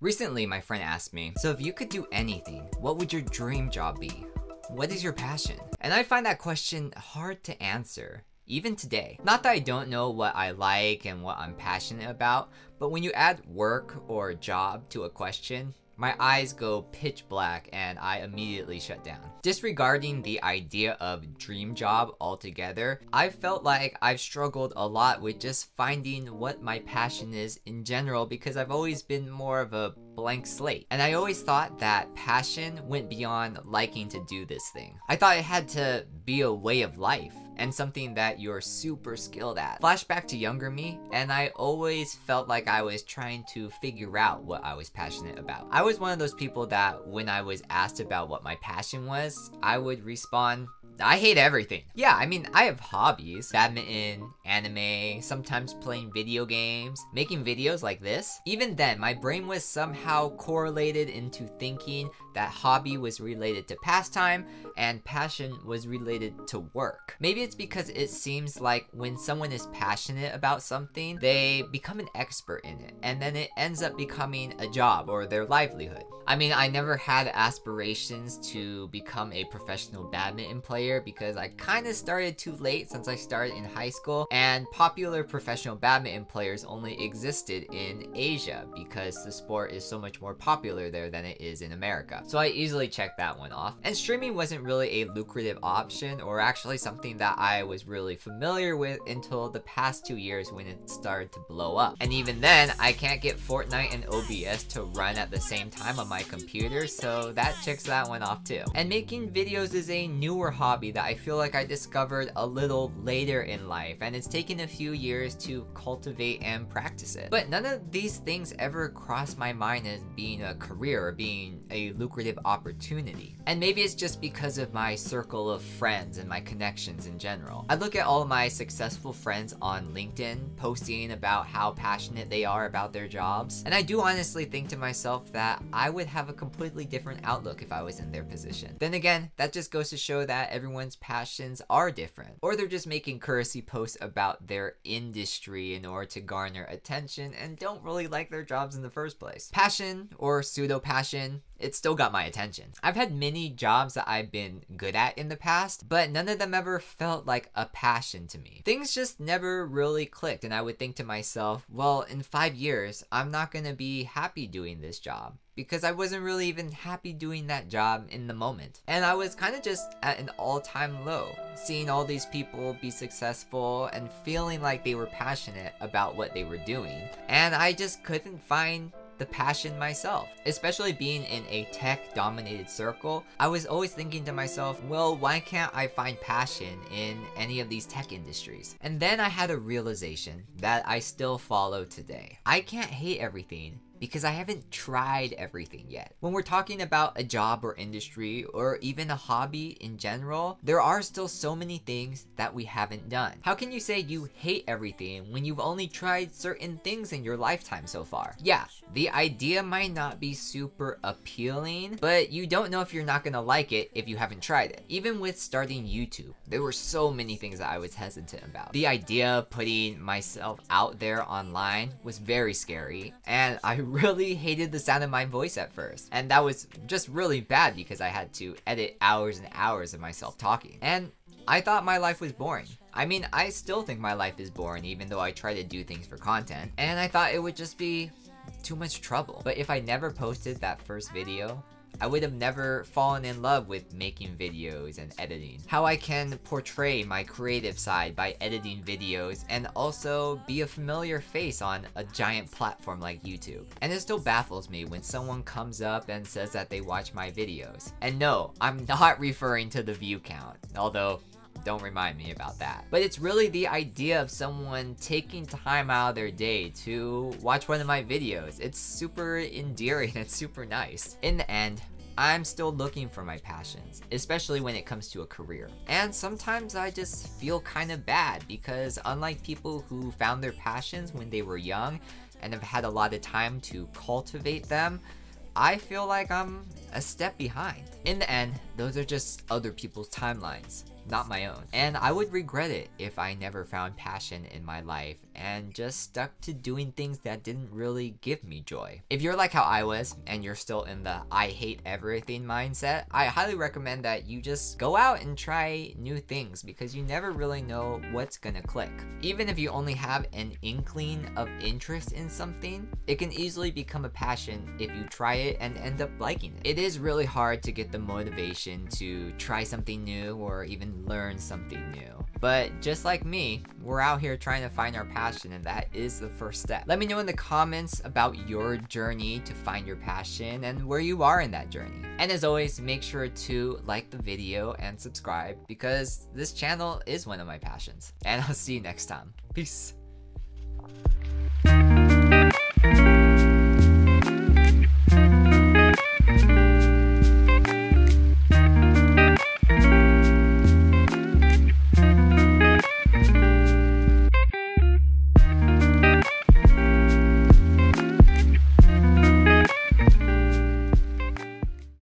Recently, my friend asked me, so if you could do anything, what would your dream job be? What is your passion? And I find that question hard to answer, even today. Not that I don't know what I like and what I'm passionate about, but when you add work or job to a question, my eyes go pitch black and I immediately shut down. Disregarding the idea of dream job altogether, I felt like I've struggled a lot with just finding what my passion is in general because I've always been more of a blank slate. And I always thought that passion went beyond liking to do this thing. I thought it had to be a way of life and something that you're super skilled at. Flashback to younger me, and I always felt like I was trying to figure out what I was passionate about. I was one of those people that when I was asked about what my passion was, I would respond, I hate everything. Yeah, I mean, I have hobbies, badminton, anime, sometimes playing video games, making videos like this. Even then, my brain was somehow correlated into thinking that hobby was related to pastime and passion was related to work. Maybe it's because it seems like when someone is passionate about something, they become an expert in it, and then it ends up becoming a job or their livelihood. I mean, I never had aspirations to become a professional badminton player because I kind of started too late since I started in high school, and popular professional badminton players only existed in Asia because the sport is so much more popular there than it is in America. So I easily checked that one off. And streaming wasn't really a lucrative option or actually something that I was really familiar with until the past 2 years when it started to blow up. And even then, I can't get Fortnite and OBS to run at the same time on my computer, so that checks that one off too. And making videos is a newer hobby that I feel like I discovered a little later in life, and it's taken a few years to cultivate and practice it. But none of these things ever crossed my mind as being a career or being a lucrative opportunity. And maybe it's just because of my circle of friends and my connections in general. I look at all of my successful friends on LinkedIn posting about how passionate they are about their jobs, and I do honestly think to myself that I would have a completely different outlook if I was in their position. Then again, that just goes to show that everyone's passions are different, or they're just making courtesy posts about their industry in order to garner attention and don't really like their jobs in the first place. Passion or pseudo passion, it still got my attention. I've had many jobs that I've been good at in the past, but none of them ever felt like a passion to me. Things just never really clicked, and I would think to myself, well, in 5 years, I'm not gonna be happy doing this job, because I wasn't really even happy doing that job in the moment. And I was kind of just at an all-time low, seeing all these people be successful and feeling like they were passionate about what they were doing. And I just couldn't find the passion myself. Especially being in a tech-dominated circle, I was always thinking to myself, well, why can't I find passion in any of these tech industries? And then I had a realization that I still follow today. I can't hate everything because I haven't tried everything yet. When we're talking about a job or industry or even a hobby in general, there are still so many things that we haven't done. How can you say you hate everything when you've only tried certain things in your lifetime so far? Yeah, the idea might not be super appealing, but you don't know if you're not gonna like it if you haven't tried it. Even with starting YouTube, there were so many things that I was hesitant about. The idea of putting myself out there online was very scary, and I really hated the sound of my voice at first. And that was just really bad because I had to edit hours and hours of myself talking. And I thought my life was boring. I mean, I still think my life is boring even though I try to do things for content. And I thought it would just be too much trouble. But if I never posted that first video, I would have never fallen in love with making videos and editing. How I can portray my creative side by editing videos and also be a familiar face on a giant platform like YouTube. And it still baffles me when someone comes up and says that they watch my videos. And no, I'm not referring to the view count, although don't remind me about that. But it's really the idea of someone taking time out of their day to watch one of my videos. It's super endearing, it's super nice. In the end, I'm still looking for my passions, especially when it comes to a career. And sometimes I just feel kind of bad because unlike people who found their passions when they were young and have had a lot of time to cultivate them, I feel like I'm a step behind. In the end, those are just other people's timelines, not my own. And I would regret it if I never found passion in my life and just stuck to doing things that didn't really give me joy. If you're like how I was and you're still in the I hate everything mindset, I highly recommend that you just go out and try new things because you never really know what's gonna click. Even if you only have an inkling of interest in something, it can easily become a passion if you try it and end up liking it. It is really hard to get the motivation to try something new or even learn something new. But just like me, we're out here trying to find our passion, and that is the first step. Let me know in the comments about your journey to find your passion and where you are in that journey. And as always, make sure to like the video and subscribe because this channel is one of my passions. And I'll see you next time. Peace.